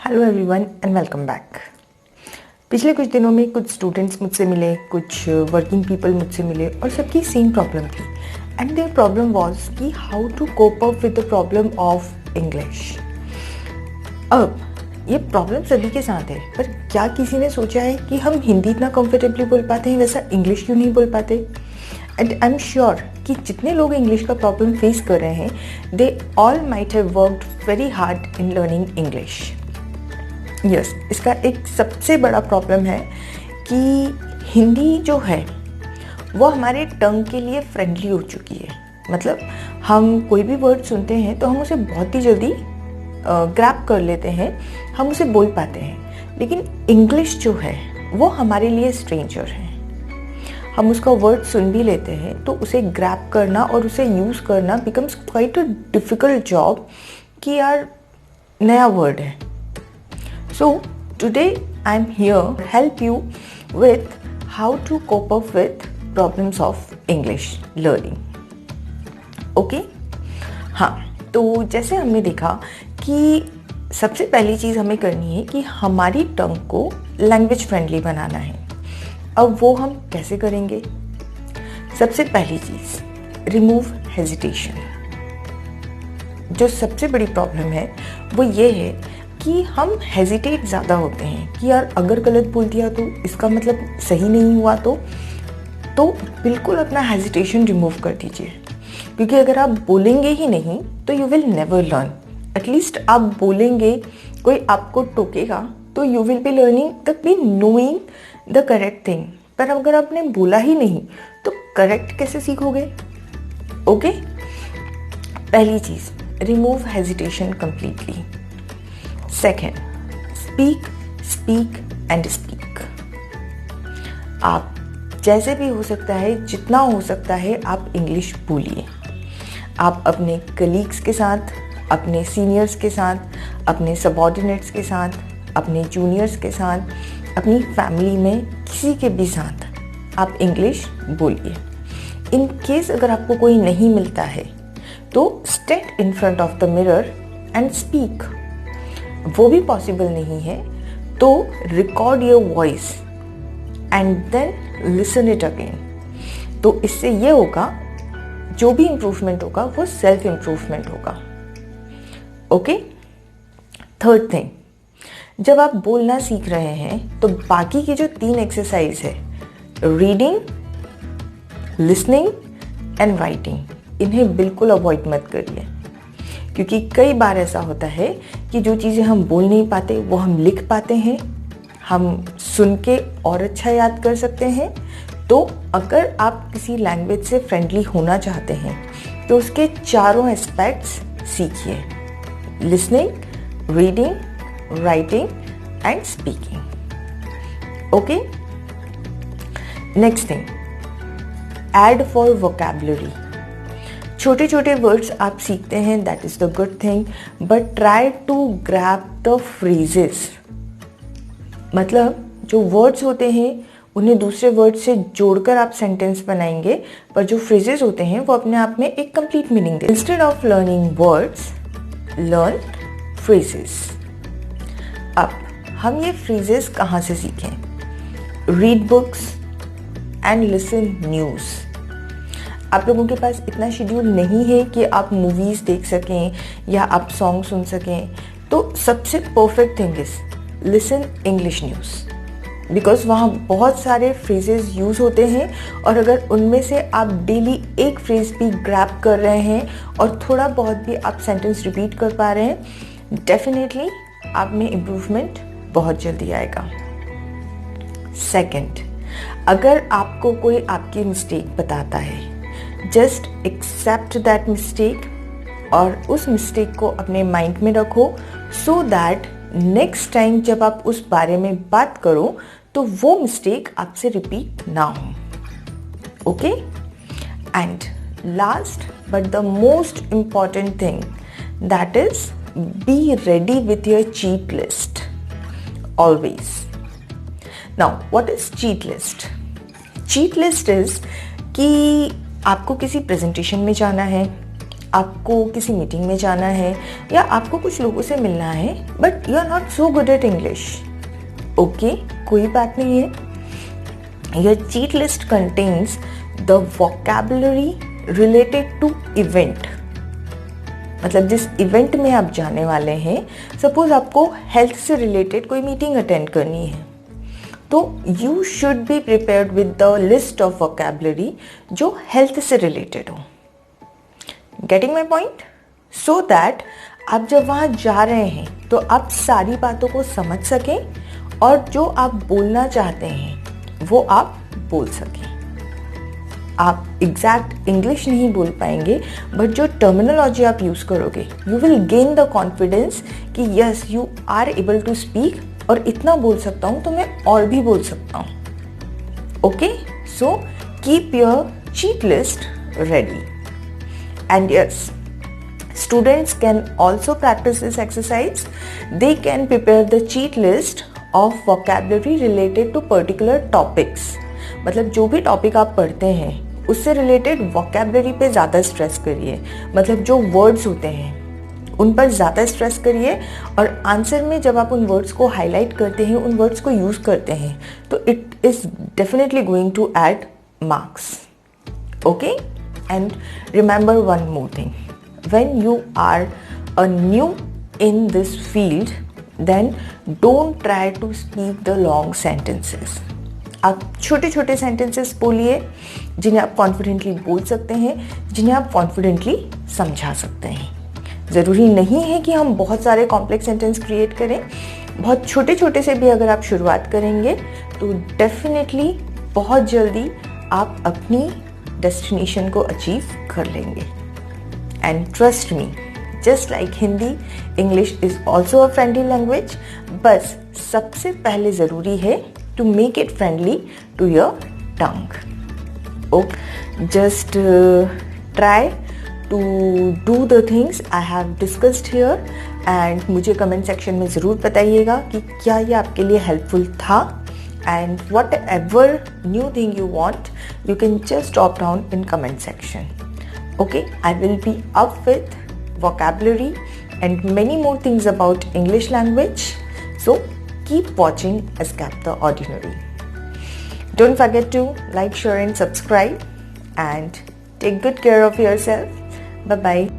Hello everyone and welcome back. पिछले कुछ दिनों में कुछ स्टूडेंट्स मुझसे मिले, कुछ वर्किंग पीपल मुझसे मिले और सबकी सेम प्रॉब्लम थी एंड देयर प्रॉब्लम वाज कि how to cope up with the problem of English. अब ये प्रॉब्लम सभी के साथ है, पर क्या किसी ने सोचा है कि हम हिंदी इतना कंफर्टेबली बोल पाते हैं, वैसा इंग्लिश क्यों नहीं बोल पाते? एंड आई एम श्योर कि जितने लोग इंग्लिश का प्रॉब्लम फेस कर रहे हैं they all might have worked very hard in learning English. Yes, इसका एक सबसे बड़ा प्रॉब्लम है कि हिंदी जो है वो हमारे टंग के लिए फ्रेंडली हो चुकी है। मतलब हम कोई भी वर्ड सुनते हैं तो हम उसे बहुत ही जल्दी ग्रैब कर लेते हैं, हम उसे बोल पाते हैं। लेकिन इंग्लिश जो है वो हमारे लिए स्ट्रेंजर है। हम उसका वर्ड सुन भी लेते हैं तो उसे ग्रैब करना और उसे यूज़ करना becomes quite a difficult job कि यार नया वर्ड है। So today I'm here to help you with how to cope up with problems of English learning. Okay? हाँ, तो जैसे हमने देखा कि सबसे पहली चीज़ हमें करनी है कि हमारी टंग को लैंग्वेज फ्रेंडली बनाना है। अब वो हम कैसे करेंगे? सबसे पहली चीज़, रिमूव हेजिटेशन। जो सबसे बड़ी प्रॉब्लम है वो ये है कि हम हेजिटेट ज़्यादा होते हैं कि यार अगर गलत बोल दिया तो इसका मतलब सही नहीं हुआ तो बिल्कुल अपना हेजिटेशन रिमूव कर दीजिए, क्योंकि अगर आप बोलेंगे ही नहीं तो you will never learn. At least आप बोलेंगे, कोई आपको टोकेगा तो you will be learning be knowing the correct thing. पर अगर आपने बोला ही नहीं तो करेक्ट कैसे सीखोगे? ओके, पहली चीज़, remove hesitation completely. Second, speak and speak. आप जैसे भी हो सकता है, जितना हो सकता है आप इंग्लिश बोलिए। आप अपने कलीग्स के साथ, अपने सीनियर्स के साथ, अपने सबऑर्डिनेट्स के साथ, अपने जूनियर्स के साथ, अपनी फैमिली में किसी के भी साथ आप इंग्लिश बोलिए। इन केस अगर आपको कोई नहीं मिलता है तो stand in front of the mirror and speak. वो भी पॉसिबल नहीं है तो record your voice and then listen it again. तो इससे ये होगा, जो भी इम्प्रूवमेंट होगा वो सेल्फ इम्प्रूवमेंट होगा। ओके, थर्ड थिंग, जब आप बोलना सीख रहे हैं तो बाकी की जो 3 एक्सरसाइज है, रीडिंग, लिसनिंग एंड राइटिंग, इन्हें बिल्कुल अवॉइड मत करिए। क्योंकि कई बार ऐसा होता है कि जो चीज़ें हम बोल नहीं पाते वो हम लिख पाते हैं, हम सुन के और अच्छा याद कर सकते हैं। तो अगर आप किसी लैंग्वेज से फ्रेंडली होना चाहते हैं तो उसके चारों एस्पेक्ट्स सीखिए, listening, reading, writing and speaking. Okay, next thing, add for vocabulary. छोटे छोटे वर्ड्स आप सीखते हैं, that is the good thing, but try to grab the phrases. मतलब जो वर्ड्स होते हैं उन्हें दूसरे वर्ड से जोड़कर आप सेंटेंस बनाएंगे, पर जो फ्रेजेस होते हैं वो अपने आप में एक कंप्लीट मीनिंग देते हैं। Instead of learning words, learn phrases. अब हम ये फ्रेजेस कहाँ से सीखें? Read books and listen news. आप लोगों के पास इतना शेड्यूल नहीं है कि आप मूवीज़ देख सकें या आप सॉन्ग सुन सकें, तो सबसे perfect thing is listen English news, because वहाँ बहुत सारे फ्रेजेस यूज़ होते हैं और अगर उनमें से आप डेली एक फ्रेज भी ग्रैब कर रहे हैं और थोड़ा बहुत भी आप सेंटेंस रिपीट कर पा रहे हैं, डेफिनेटली आप में इम्प्रूवमेंट बहुत जल्दी आएगा। सेकंड, अगर आपको कोई आपकी मिस्टेक बताता है, जस्ट एक्सेप्ट दैट मिस्टेक और उस मिस्टेक को अपने माइंड में रखो, सो दैट नेक्स्ट टाइम जब आप उस बारे में बात करो तो वो मिस्टेक आपसे रिपीट ना हो। Okay, and last but the most important thing, that is be ready with your cheat list always. Now what is cheat list? Cheat list is कि आपको किसी प्रेजेंटेशन में जाना है, आपको किसी मीटिंग में जाना है या आपको कुछ लोगों से मिलना है but you are not so good at English, okay, कोई बात नहीं है। Your cheat list contains the vocabulary related to event, मतलब जिस इवेंट में आप जाने वाले हैं, सपोज आपको हेल्थ से रिलेटेड कोई मीटिंग अटेंड करनी है, तो you should be prepared with the list of vocabulary जो हेल्थ से रिलेटेड हो। Getting my point? So that आप जब वहाँ जा रहे हैं तो आप सारी बातों को समझ सकें और जो आप बोलना चाहते हैं वो आप बोल सकें। आप एग्जैक्ट इंग्लिश नहीं बोल पाएंगे बट जो टर्मिनोलॉजी आप यूज करोगे you will gain the confidence कि yes you are able to speak, और इतना बोल सकता हूँ तो मैं और भी बोल सकता हूँ। Okay, so keep your cheat list ready. And yes, students can also practice this exercise. They can prepare the cheat list of vocabulary related to particular topics. मतलब जो भी टॉपिक आप पढ़ते हैं उससे रिलेटेड वोकैबुलरी पे ज़्यादा स्ट्रेस करिए, मतलब जो वर्ड्स होते हैं उन पर ज़्यादा स्ट्रेस करिए, और आंसर में जब आप उन वर्ड्स को हाईलाइट करते हैं, उन वर्ड्स को यूज़ करते हैं, तो it is definitely going to add marks. Okay, and remember one more thing, when you are a new in this field, then don't try to speak the long sentences. आप छोटे छोटे sentences बोलिए जिन्हें आप confidently बोल सकते हैं, जिन्हें आप कॉन्फिडेंटली समझा सकते हैं। ज़रूरी नहीं है कि हम बहुत सारे कॉम्प्लेक्स सेंटेंस क्रिएट करें, बहुत छोटे छोटे से भी अगर आप शुरुआत करेंगे तो डेफिनेटली बहुत जल्दी आप अपनी डेस्टिनेशन को अचीव कर लेंगे। And trust me, just like Hindi, English is also a friendly language. बस सबसे पहले ज़रूरी है to make it friendly to your tongue. Okay, just try to do the things I have discussed here, and मुझे comment section में ज़रूर बताइएगा कि क्या ये आपके लिए helpful था, and whatever new thing you want, you can just drop down in comment section. Okay, I will be up with vocabulary and many more things about English language. So keep watching Escape the Ordinary. Don't forget to like, share and subscribe, and take good care of yourself. Bye bye.